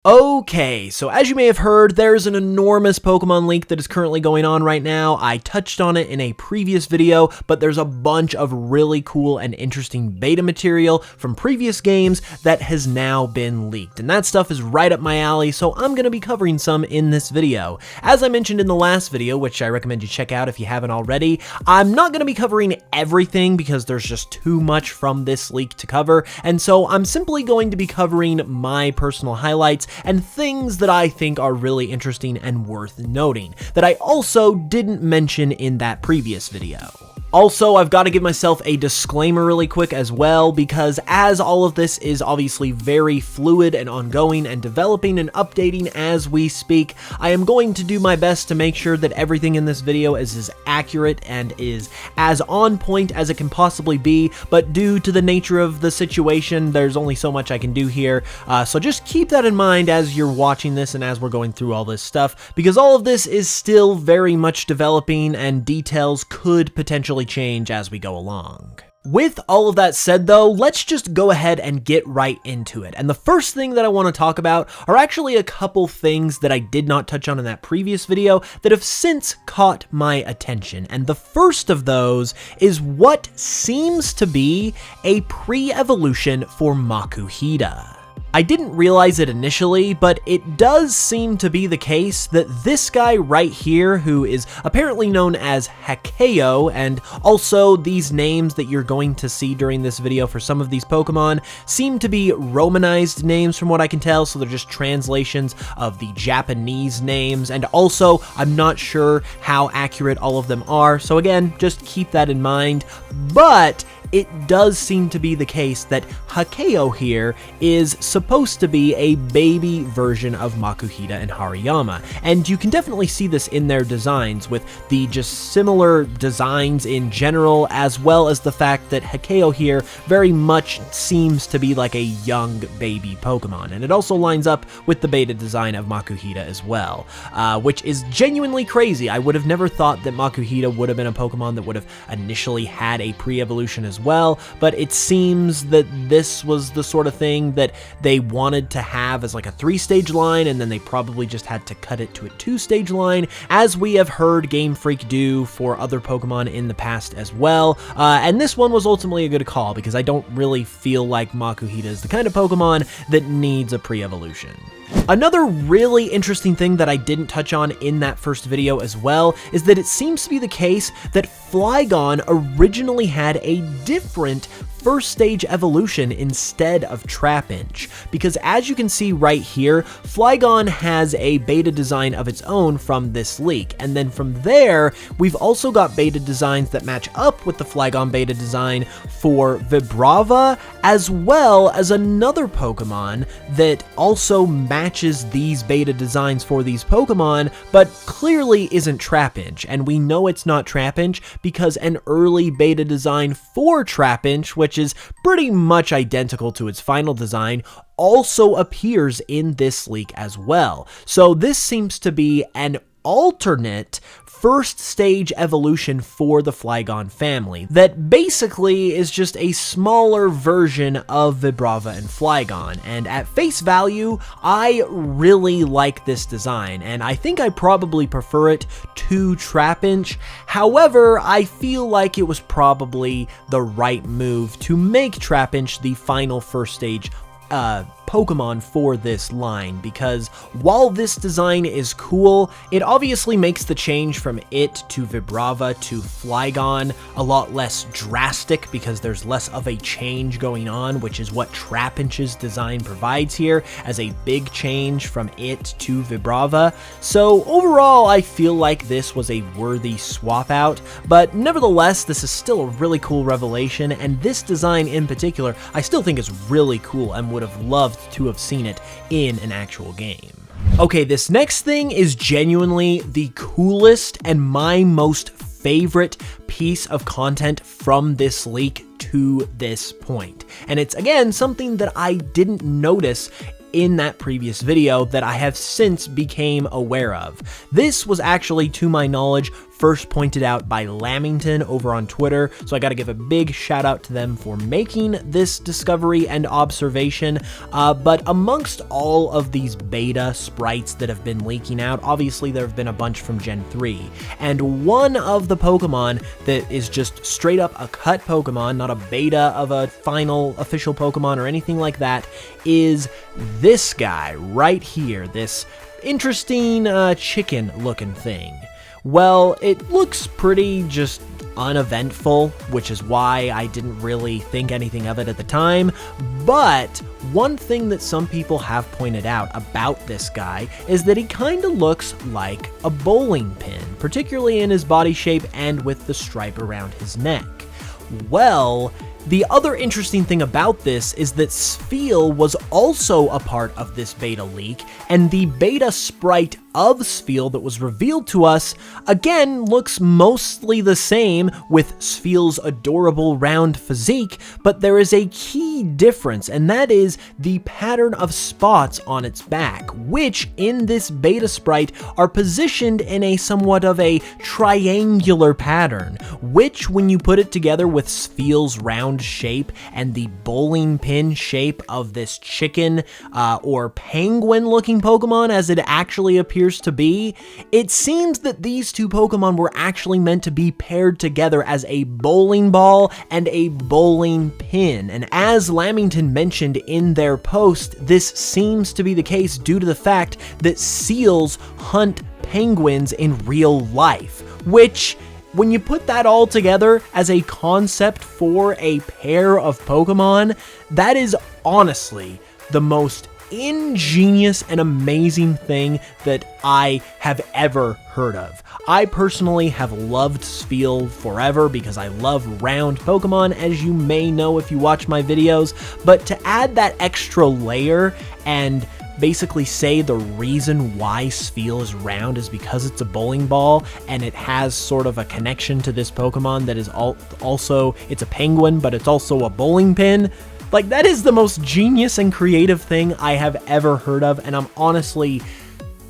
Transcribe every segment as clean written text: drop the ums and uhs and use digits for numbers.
Okay, so as you may have heard, there's an enormous Pokemon leak that is currently going on right now. I touched on it in a previous video, but there's a bunch of really cool and interesting beta material from previous games that has now been leaked, and that stuff is right up my alley, so I'm going to be covering some in this video. As I mentioned in the last video, which I recommend you check out if you haven't already, I'm not going to be covering everything because there's just too much from this leak to cover, and so I'm simply going to be covering my personal highlights and things that I think are really interesting and worth noting, that I also didn't mention in that previous video. Also, I've got to give myself a disclaimer really quick as well, because as all of this is obviously very fluid and ongoing and developing and updating as we speak, I am going to do my best to make sure that everything in this video is as accurate and is as on point as it can possibly be, but due to the nature of the situation, there's only so much I can do here, so just keep that in mind as you're watching this and as we're going through all this stuff, because all of this is still very much developing and details could potentially change as we go along. With all of that said though, let's just go ahead and get right into it. And the first thing that I want to talk about are actually a couple things that I did not touch on in that previous video that have since caught my attention. And the first of those is what seems to be a pre-evolution for Makuhita. I didn't realize it initially, but it does seem to be the case that this guy right here, who is apparently known as Hakeo, and also these names that you're going to see during this video for some of these Pokemon, seem to be Romanized names from what I can tell, so they're just translations of the Japanese names, and also I'm not sure how accurate all of them are, so again, just keep that in mind, but it does seem to be the case that Hakeo here is supposed to be a baby version of Makuhita and Hariyama, and you can definitely see this in their designs with the just similar designs in general, as well as the fact that Hakeo here very much seems to be like a young baby Pokemon, and it also lines up with the beta design of Makuhita as well, which is genuinely crazy. I would have never thought that Makuhita would have been a Pokemon that would have initially had a pre-evolution as well, but it seems that this was the sort of thing that they wanted to have as like a 3-stage line, and then they probably just had to cut it to a 2-stage line, as we have heard Game Freak do for other Pokemon in the past as well, and this one was ultimately a good call, because I don't really feel like Makuhita is the kind of Pokemon that needs a pre-evolution. Another really interesting thing that I didn't touch on in that first video as well is that it seems to be the case that Flygon originally had a different first stage evolution instead of Trapinch, because as you can see right here, Flygon has a beta design of its own from this leak, and then from there, we've also got beta designs that match up with the Flygon beta design for Vibrava, as well as another Pokemon that also matches these beta designs for these Pokemon, but clearly isn't Trapinch, and we know it's not Trapinch because an early beta design for Trapinch, which is pretty much identical to its final design, also appears in this leak as well. So this seems to be an alternate first stage evolution for the Flygon family that basically is just a smaller version of Vibrava and Flygon, and at face value, I really like this design, and I think I probably prefer it to Trapinch. However, I feel like it was probably the right move to make Trapinch the final first stage Pokemon for this line, because while this design is cool, it obviously makes the change from it to Vibrava to Flygon a lot less drastic, because there's less of a change going on, which is what Trapinch's design provides here as a big change from it to Vibrava. So overall, I feel like this was a worthy swap out, but nevertheless, this is still a really cool revelation, and this design in particular, I still think is really cool and would have loved to have seen it in an actual game. Okay, this next thing is genuinely the coolest and my most favorite piece of content from this leak to this point. And it's, again, something that I didn't notice in that previous video that I have since became aware of. This was actually, to my knowledge, first pointed out by Lamington over on Twitter, so I gotta give a big shout out to them for making this discovery and observation. But amongst all of these beta sprites that have been leaking out, obviously there have been a bunch from Gen 3, and one of the Pokemon that is just straight up a cut Pokemon, not a beta of a final official Pokemon or anything like that, is this guy right here, this interesting chicken looking thing. Well, it looks pretty just uneventful, which is why I didn't really think anything of it at the time, but one thing that some people have pointed out about this guy is that he kind of looks like a bowling pin, particularly in his body shape and with the stripe around his neck. Well, the other interesting thing about this is that Spheal was also a part of this beta leak, and the beta sprite of Spheal that was revealed to us, again, looks mostly the same with Spheal's adorable round physique, but there is a key difference, and that is the pattern of spots on its back, which in this beta sprite are positioned in a somewhat of a triangular pattern, which when you put it together with Spheal's round shape and the bowling pin shape of this chicken or penguin looking Pokemon as it actually appears to be, it seems that these two Pokemon were actually meant to be paired together as a bowling ball and a bowling pin. And as Lamington mentioned in their post, this seems to be the case due to the fact that seals hunt penguins in real life, which, when you put that all together as a concept for a pair of Pokemon, that is honestly the most ingenious and amazing thing that I have ever heard of. I personally have loved Spheal forever because I love round Pokemon, as you may know if you watch my videos, but to add that extra layer and basically say the reason why Spheal is round is because it's a bowling ball and it has sort of a connection to this Pokemon that is also, it's a penguin, but it's also a bowling pin. Like, that is the most genius and creative thing I have ever heard of, and I'm honestly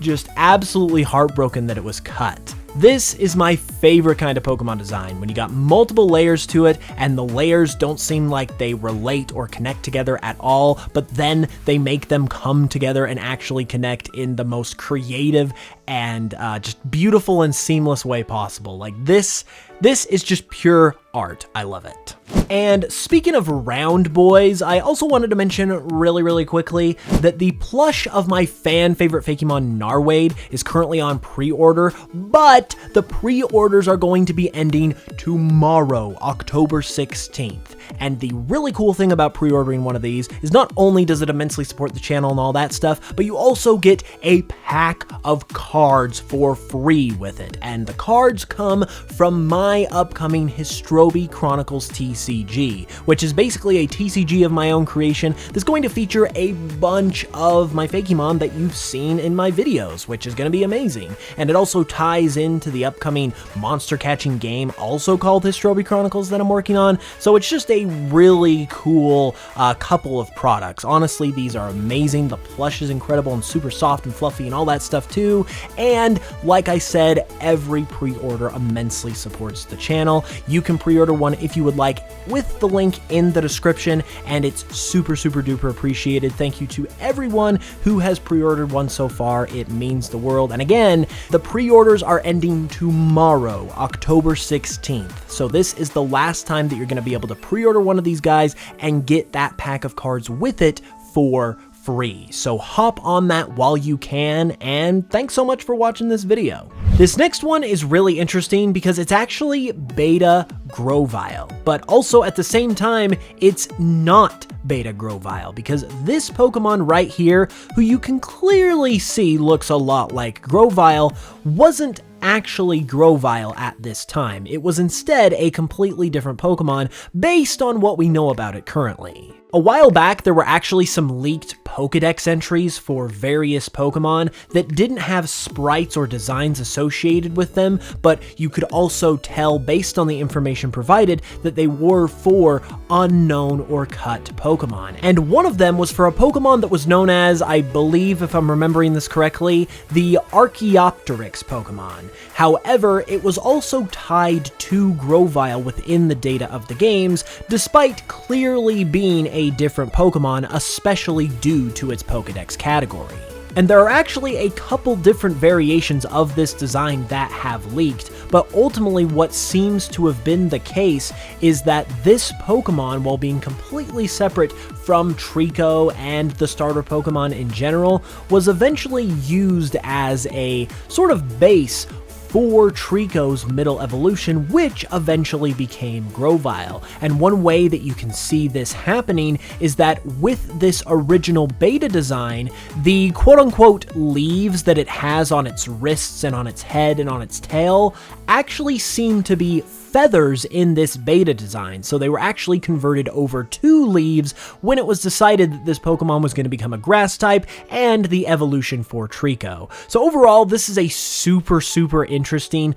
just absolutely heartbroken that it was cut. This is my favorite kind of Pokemon design, when you got multiple layers to it, and the layers don't seem like they relate or connect together at all, but then they make them come together and actually connect in the most creative and just beautiful and seamless way possible. Like, this is just pure art. I love it. And speaking of round boys, I also wanted to mention really quickly that the plush of my fan favorite Fakemon Narwade is currently on pre-order, but the pre-orders are going to be ending tomorrow, October 16th. And the really cool thing about pre-ordering one of these is not only does it immensely support the channel and all that stuff, but you also get a pack of cards for free with it. And the cards come from my upcoming Histrobi Chronicles TCG, which is basically a TCG of my own creation that's going to feature a bunch of my Fakemon that you've seen in my videos, which is going to be amazing. And it also ties into the upcoming monster catching game, also called Histrobi Chronicles, that I'm working on. So it's just a really cool couple of products. Honestly, these are amazing. The plush is incredible and super soft and fluffy and all that stuff too. And like I said, every pre-order immensely supports the channel. You can pre-order one if you would like with the link in the description, and it's super duper appreciated. Thank you to everyone who has pre-ordered one so far. It means the world. And again, the pre-orders are ending tomorrow, October 16th. So this is the last time that you're going to be able to pre-order one of these guys and get that pack of cards with it for free. So hop on that while you can, and thanks so much for watching this video. This next one is really interesting because it's actually beta Grovyle, but also at the same time, it's not beta Grovyle, because this Pokemon right here, who you can clearly see looks a lot like Grovyle, wasn't actually Grovyle at this time. It was instead a completely different Pokemon based on what we know about it currently. A while back, there were actually some leaked Pokédex entries for various Pokémon that didn't have sprites or designs associated with them, but you could also tell based on the information provided that they were for unknown or cut Pokémon. And one of them was for a Pokémon that was known as, I believe if I'm remembering this correctly, the Archaeopteryx Pokémon. However, it was also tied to Grovyle within the data of the games, despite clearly being a different Pokemon, especially due to its Pokédex category. And there are actually a couple different variations of this design that have leaked, but ultimately what seems to have been the case is that this Pokemon, while being completely separate from Trico and the starter Pokemon in general, was eventually used as a sort of base for Trico's middle evolution, which eventually became Grovyle. And one way that you can see this happening is that with this original beta design, the quote-unquote leaves that it has on its wrists and on its head and on its tail actually seem to be feathers in this beta design, so they were actually converted over to leaves when it was decided that this Pokemon was going to become a grass type and the evolution for Trico. So overall, this is a super interesting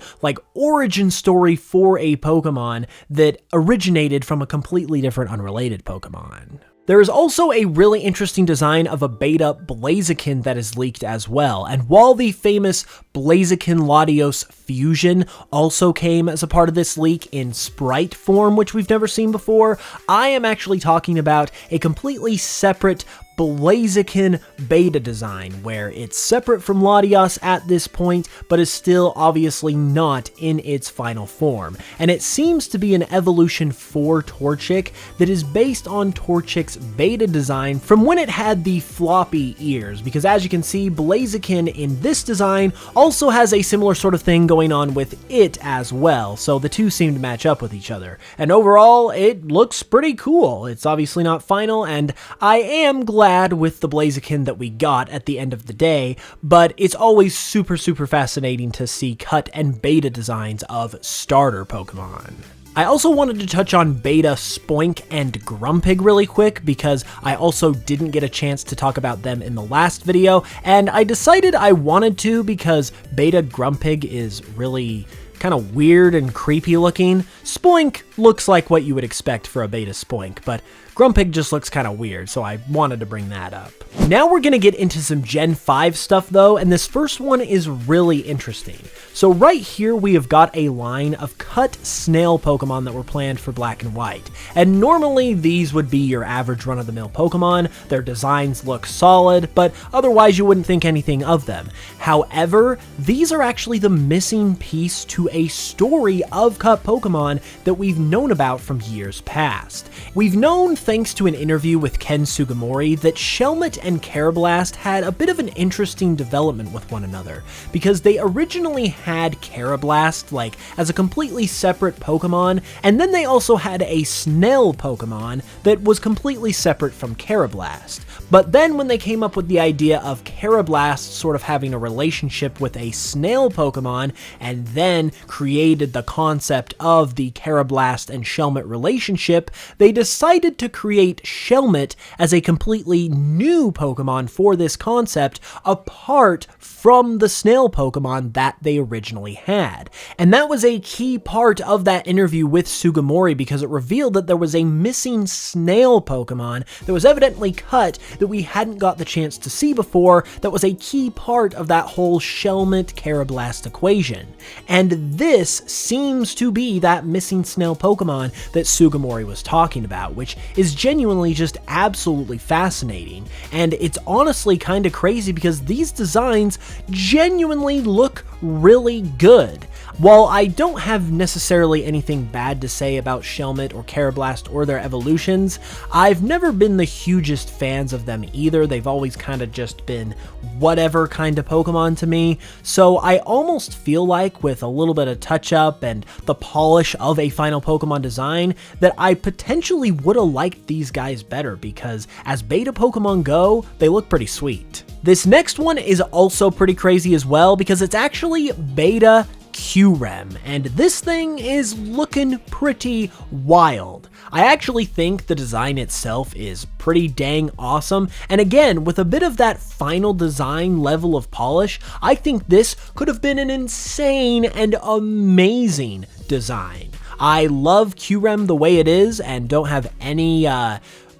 origin story for a Pokemon that originated from a completely different unrelated Pokemon. There is also a really interesting design of a beta Blaziken that is leaked as well, and while the famous Blaziken Latios fusion also came as a part of this leak in sprite form, which we've never seen before, I am actually talking about a completely separate Blaziken beta design, where it's separate from Latios at this point, but is still obviously not in its final form. And it seems to be an evolution for Torchic that is based on Torchic's beta design from when it had the floppy ears, because as you can see, Blaziken in this design also has a similar sort of thing going on with it as well, so the two seem to match up with each other. And overall, it looks pretty cool. It's obviously not final, and I am glad with the Blaziken that we got at the end of the day, but it's always super fascinating to see cut and beta designs of starter Pokemon. I also wanted to touch on beta Spoink and Grumpig really quick because I also didn't get a chance to talk about them in the last video, and I decided I wanted to because beta Grumpig is really kind of weird and creepy looking. Spoink looks like what you would expect for a beta Spoink, but Grumpig just looks kind of weird, so I wanted to bring that up. Now we're going to get into some Gen 5 stuff though, and this first one is really interesting. So right here we have got a line of cut snail Pokemon that were planned for Black and White, and normally these would be your average run-of-the-mill Pokemon. Their designs look solid, but otherwise you wouldn't think anything of them. However, these are actually the missing piece to a story of cut Pokemon that we've known about from years past. We've known, thanks to an interview with Ken Sugimori, that Shelmet and Karrablast had a bit of an interesting development with one another, because they originally had Karrablast as a completely separate Pokemon, and then they also had a snail Pokemon that was completely separate from Karrablast. But then when they came up with the idea of Karrablast sort of having a relationship with a snail Pokemon, and then created the concept of the Karrablast and Shelmet relationship, they decided to create Shelmet as a completely new Pokemon for this concept, apart from the snail Pokemon that they originally had. And that was a key part of that interview with Sugimori, because it revealed that there was a missing snail Pokemon that was evidently cut that we hadn't got the chance to see before, that was a key part of that whole Shelmet Karrablast equation. And this seems to be that missing snail Pokemon that Sugimori was talking about, which is genuinely just absolutely fascinating. And it's honestly kind of crazy because these designs genuinely look really good. While I don't have necessarily anything bad to say about Shelmet or Karrablast or their evolutions, I've never been the hugest fans of them either. They've always kind of just been whatever kind of Pokemon to me, so I almost feel like with a little bit of touch-up and the polish of a final Pokemon design that I potentially would have liked these guys better, because as beta Pokemon go, they look pretty sweet. This next one is also pretty crazy as well, because it's actually beta Kyurem, and this thing is looking pretty wild. I actually think the design itself is pretty dang awesome, and again, with a bit of that final design level of polish, I think this could have been an insane and amazing design. I love Kyurem the way it is and don't have any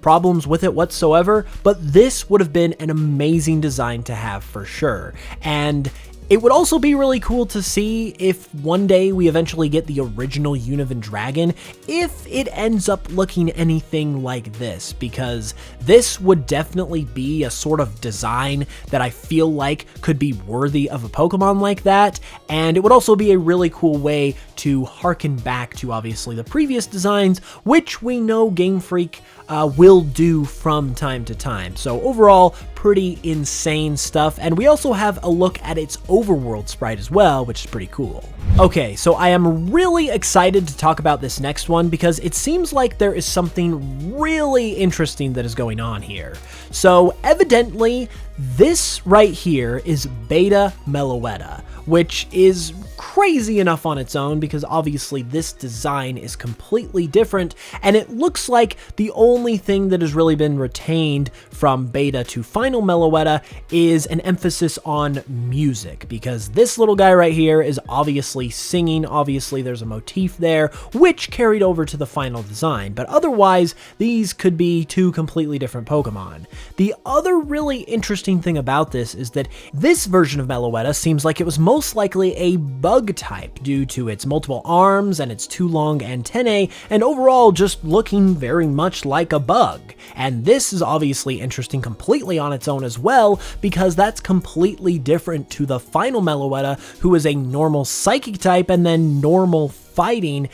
problems with it whatsoever, but this would have been an amazing design to have for sure. And it would also be really cool to see if one day we eventually get the original Unovan Dragon, if it ends up looking anything like this, because this would definitely be a sort of design that I feel like could be worthy of a Pokemon like that, and it would also be a really cool way to harken back to obviously the previous designs, which we know Game Freak will do from time to time. So overall, pretty insane stuff, and we also have a look at its overworld sprite as well, which is pretty cool. Okay, so I am really excited to talk about this next one because it seems like there is something really interesting that is going on here. So evidently, this right here is Beta Meloetta, which is crazy enough on its own because obviously this design is completely different, and it looks like the only thing that has really been retained from Beta to Final Meloetta is an emphasis on music, because this little guy right here is obviously singing. Obviously there's a motif there which carried over to the final design, but otherwise these could be two completely different Pokemon. The other really interesting thing about this is that this version of Meloetta seems like it was most likely a bug type due to its multiple arms and its two long antennae, and overall just looking very much like a bug. And this is obviously interesting completely on its own as well, because that's completely different to the final Meloetta, who is a normal psychic type and then normal fighting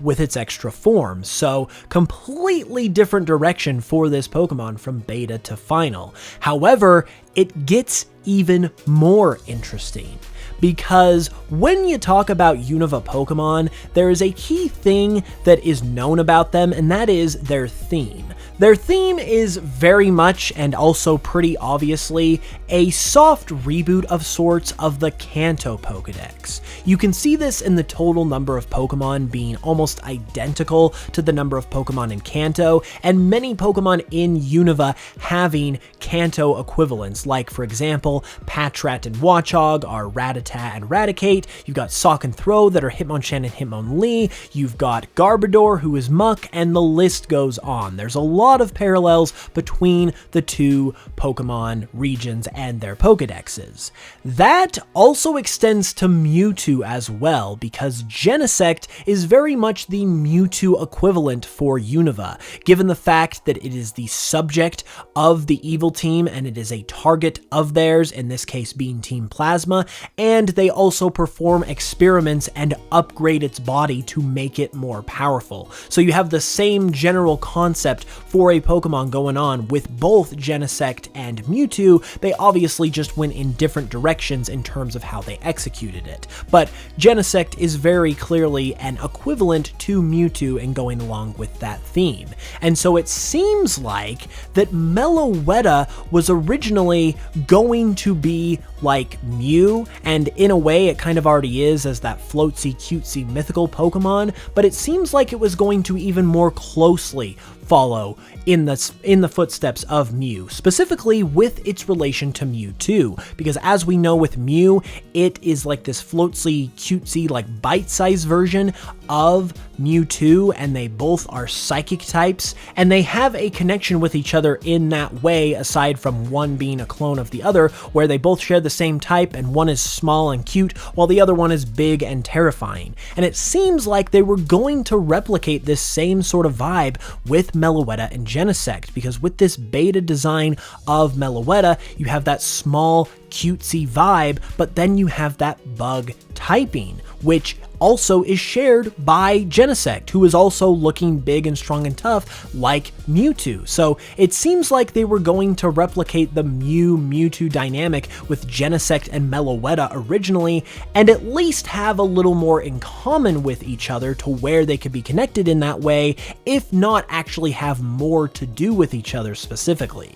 with its extra forms. So completely different direction for this Pokemon from Beta to Final. However, it gets even more interesting, because when you talk about Unova Pokemon, there is a key thing that is known about them, and that is their theme. Their theme is very much, and also pretty obviously, a soft reboot of sorts of the Kanto Pokedex. You can see this in the total number of Pokemon being almost identical to the number of Pokemon in Kanto, and many Pokemon in Unova having Kanto equivalents, like for example, Patrat and Watchog are Rattata and Raticate, you've got Sock and Throw that are Hitmonchan and Hitmonlee, you've got Garbodor who is Muck, and the list goes on. There's a lot of parallels between the two Pokemon regions and their Pokedexes. That also extends to Mewtwo as well, because Genesect is very much the Mewtwo equivalent for Unova, given the fact that it is the subject of the evil team and it is a target of theirs, in this case being Team Plasma, and they also perform experiments and upgrade its body to make it more powerful. So you have the same general concept for a Pokemon going on with both Genesect and Mewtwo. They obviously just went in different directions in terms of how they executed it. But Genesect is very clearly an equivalent to Mewtwo in going along with that theme. And so it seems like that Meloetta was originally going to be like Mew, and in a way it kind of already is as that floatsy cutesy mythical Pokemon, but it seems like it was going to even more closely follow in the footsteps of Mew, specifically with its relation to Mewtwo, because as we know with Mew, it is like this floatsy, cutesy, like bite-sized version of Mewtwo, and they both are psychic types, and they have a connection with each other in that way, aside from one being a clone of the other, where they both share the same type, and one is small and cute, while the other one is big and terrifying. And it seems like they were going to replicate this same sort of vibe with Meloetta and Genesect, because with this beta design of Meloetta, you have that small, cutesy vibe, but then you have that bug typing, which also is shared by Genesect, who is also looking big and strong and tough like Mewtwo. So it seems like they were going to replicate the Mew-Mewtwo dynamic with Genesect and Meloetta originally, and at least have a little more in common with each other to where they could be connected in that way, if not actually have more to do with each other specifically.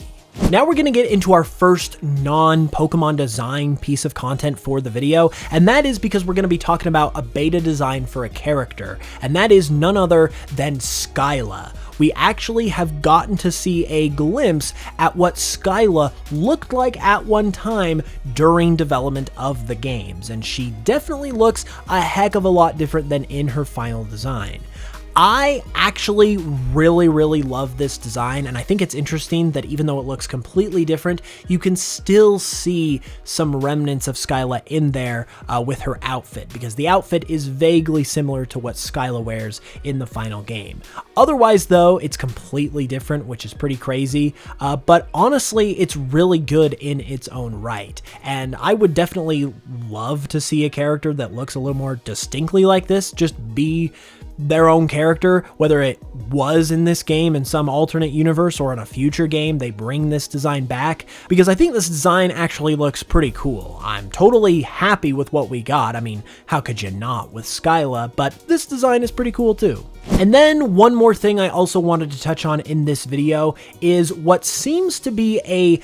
Now we're going to get into our first non-Pokemon design piece of content for the video, and that is because we're going to be talking about a beta design for a character, and that is none other than Skyla. We actually have gotten to see a glimpse at what Skyla looked like at one time during development of the games, and she definitely looks a heck of a lot different than in her final design. I actually really love this design, and I think it's interesting that even though it looks completely different, you can still see some remnants of Skyla in there with her outfit, because the outfit is vaguely similar to what Skyla wears in the final game. Otherwise though, it's completely different, which is pretty crazy, but honestly, it's really good in its own right, and I would definitely love to see a character that looks a little more distinctly like this just be their own character, whether it was in this game in some alternate universe or in a future game they bring this design back, because I think this design actually looks pretty cool. I'm totally happy with what we got. I mean, how could you not with Skyla, but this design is pretty cool too. And then one more thing I also wanted to touch on in this video is what seems to be a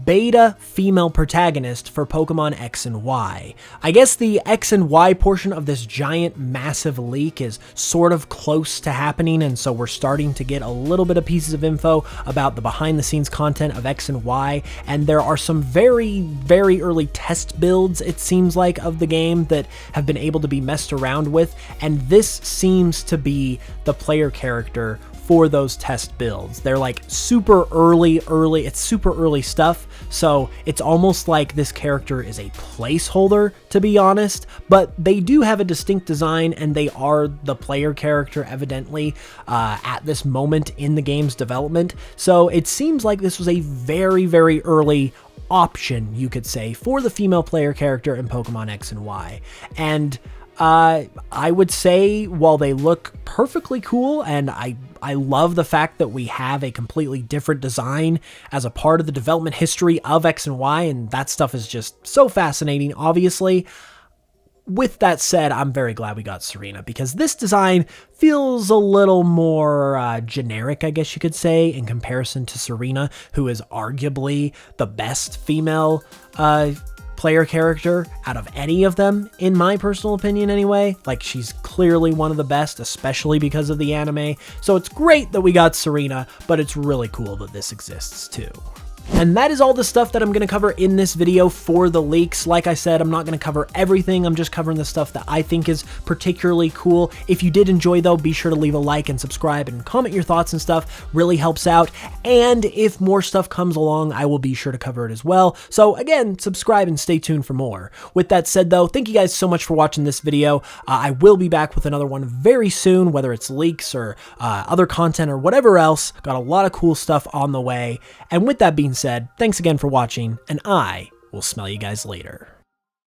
beta female protagonist for Pokemon X and Y. I guess the X and Y portion of this giant massive leak is sort of close to happening, and so we're starting to get a little bit of pieces of info about the behind the scenes content of X and Y, and there are some very early test builds, it seems like, of the game that have been able to be messed around with, and this seems to be the player character for those test builds. They're like super early, it's super early stuff, so it's almost like this character is a placeholder, to be honest, but they do have a distinct design and they are the player character evidently at this moment in the game's development, so it seems like this was a very early option, you could say, for the female player character in Pokemon X and Y. And I would say while they look perfectly cool, and I love the fact that we have a completely different design as a part of the development history of X and Y, and that stuff is just so fascinating, obviously. With that said, I'm very glad we got Serena, because this design feels a little more generic, I guess you could say, in comparison to Serena, who is arguably the best female player character out of any of them, in my personal opinion anyway. Like, she's clearly one of the best, especially because of the anime. So it's great that we got Serena, but it's really cool that this exists too. And that is all the stuff that I'm going to cover in this video for the leaks. Like I said, I'm not going to cover everything. I'm just covering the stuff that I think is particularly cool. If you did enjoy though, be sure to leave a like and subscribe and comment your thoughts and stuff. Really helps out. And if more stuff comes along, I will be sure to cover it as well. So again, subscribe and stay tuned for more. With that said though, thank you guys so much for watching this video. I will be back with another one very soon, whether it's leaks or other content or whatever else. Got a lot of cool stuff on the way. And with that being said, thanks again for watching, and I will smell you guys later.